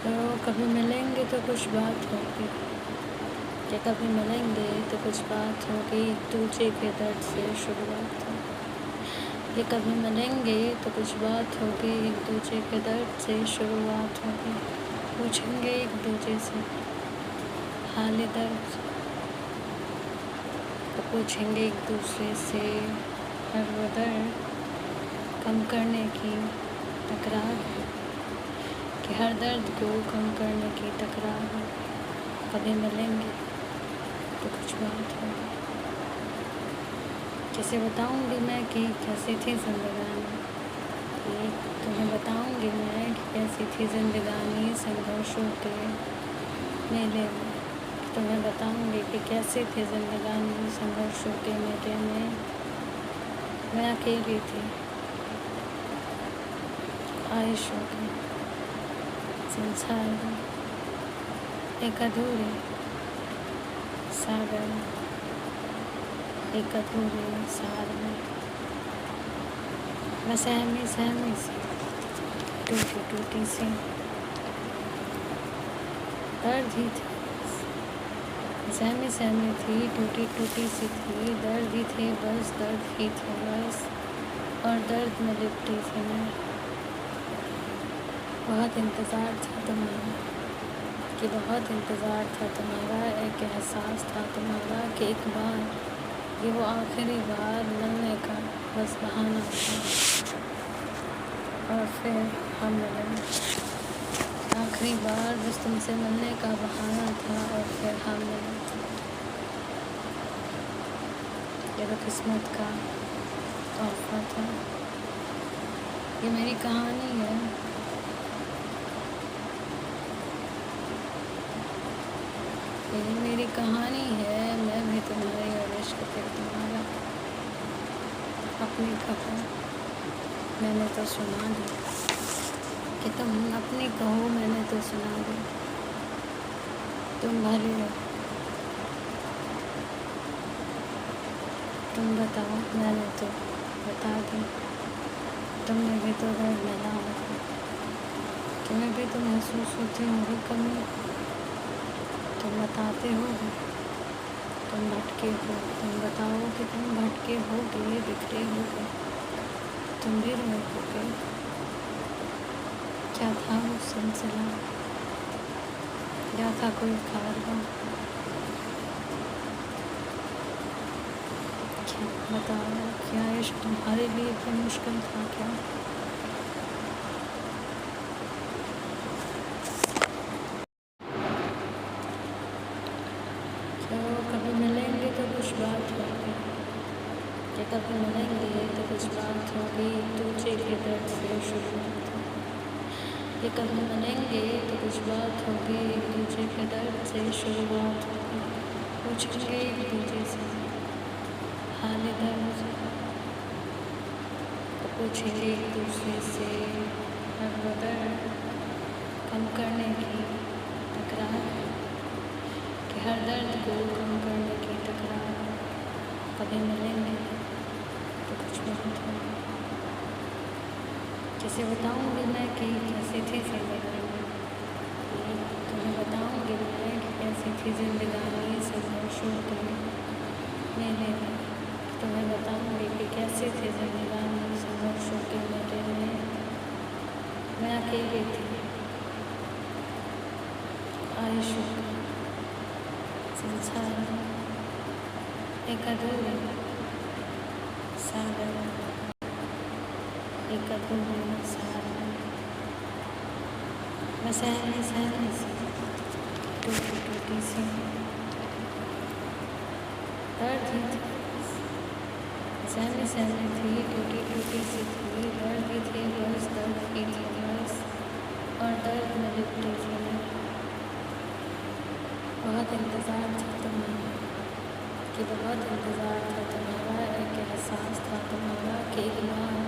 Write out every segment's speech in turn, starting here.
تو کبھی ملیں گے تو کچھ بات ہوگی، کہ کبھی ملیں گے تو کچھ بات ہوگی، ایک دوسرے کے درد سے شروعات ہوگی، کہ کبھی ملیں گے تو کچھ بات ہوگی، ایک دوسرے کے درد سے شروعات ہوگی، پوچھیں گے ایک دوسرے سے حال درد، تو پوچھیں گے ایک دوسرے سے ہر وہ درد کم کرنے کی تکرار ہے، کہ ہر درد کو کم کرنے کی تکرار ہے، کبھی ملیں گے تو کچھ بات ہوگی، کیسے بتاؤں گی میں کہ کیسی تھی زندگانی، تمہیں بتاؤں گی میں کہ کیسی تھی زندگانی سنگھرشوں کے میلے میں، تمہیں بتاؤں گی کہ کیسی تھی زندگانی سنگھرشوں کے میلے میں اکیلی تھی خواہشوں کے سنسار میں، ایک ادھورے ساگر میں، ایک ادھورے سار میں، میں سہمی سہمی سی ٹوٹی ٹوٹی سی درد ہی تھی، سہمی سہمی تھی ٹوٹی ٹوٹی سی تھی، درد ہی تھے بس، درد ہی تھے بس، اور درد میں لپٹی تھی میں، بہت انتظار تھا تمہارا، کہ بہت انتظار تھا تمہارا، ایک احساس تھا تمہارا کہ ایک بار یہ وہ آخری بار ملنے کا بس بہانہ تھا، اور پھر ہم ملیں، آخری بار بس تم سے ملنے کا بہانہ تھا، اور پھر ہم ملیں، یہ تو قسمت کا تحفہ تھا، یہ میری کہانی ہے، یہ میری کہانی ہے، میں بھی تمہاری اور عشق پھر تمہارا، اپنی کہو میں نے تو سنا دی، کہ تم اپنی کہو میں نے تو سنا دی، تم بھلے ہو تم بتاؤ میں نے تو بتا دی، تم نے بھی تو درد ملا ہوگا، تمہیں بھی تو محسوس ہوتی ہوگی کمی، تم بتاتے ہو گے تم بھٹکے ہو، تم بتاؤ کہ تم بھٹکے ہو گے، بکھرے ہو گے، تم بھی روئے ہو گے، کیا تھا وہ سلسلہ، یا تھا کوئی کارواں، کیا بتاؤ کیا عشق تمہارے لیے اتنا مشکل تھا کیا، تو کبھی ملیں گے تو کچھ بات ہوگی، کہ کبھی ملیں گے تو کچھ بات ہوگی، ایک دوسرے کے درد سے شروعات ہوگی، کہ کبھی ملیں گے تو کچھ بات ہوگی، ایک دوسرے کے درد سے شروعات ہوگی، پوچھیں گے ایک دوسرے سے حال درد، پوچھیں گے ایک دوسرے سے ہر وہ درد کم کرنے کی تکرار ہے، کہ ہر درد کو کم کرنے کی تکرار ہے، کبھی ملیں گے تو کچھ بات ہوگی، کیسے بتاؤں گی میں کہ کیسی تھی زندگانی، تمہیں بتاؤں گی میں کہ کیسی تھی زندگانی سنگھرشوں کے میلے میں، تمہیں بتاؤں گی کہ کیسی تھی زندگانی سنگھرشوں کے میلے میں اکیلی تھی خواہشوں کا سنسار میں، ایک ادھورے ساگر میں، ایک ادھورے سار میں سہمی سہمی سی ٹوٹی ٹوٹی سی درد ہی تھی، سہمی سہمی تھی ٹوٹی ٹوٹی سی تھی، درد ہی تھے بس، درد ہی تھے بس، اور درد میں لپٹی تھی میں، بہت انتظار تھا تمہارا، کہ بہت انتظار تھا تمہارا، ایک احساس تھا تمہارا کہ ایک بار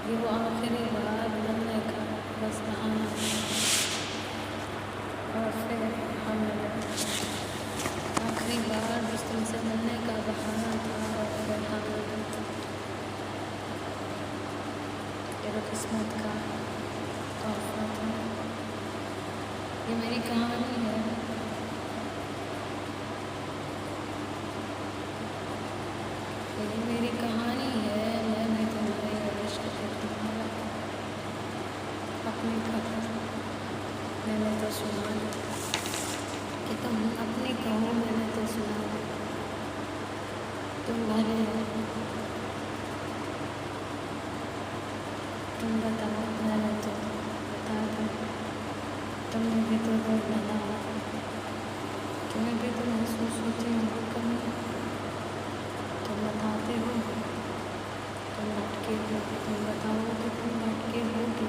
یہ وہ آخری بار ملنے کا بس بہانہ تھا، اور پھر ہم ملیں، آخری بار بس تم سے ملنے کا بہانہ تھا، اور پھر ہم ملیں، یہ تو قسمت کا تحفہ تھا، یہ میری کہانی ہے، یہ میری کہانی ہے، میں نے تمہارے عشق کو تمہارا اپنی خبر میں نے تو سنا کہ تم اپنی کہو، میں نے تو سنا تم بھلے ہو، تم بتاؤ میں نے تو بتا دوں، تم نے بھی تو دور بنا، تمہیں بھی تو محسوس ہوتی ہو کمی، تم بتاتے ہو تم بھٹکے ہو، تم بتاؤ کہ تم بھٹکے ہو کہ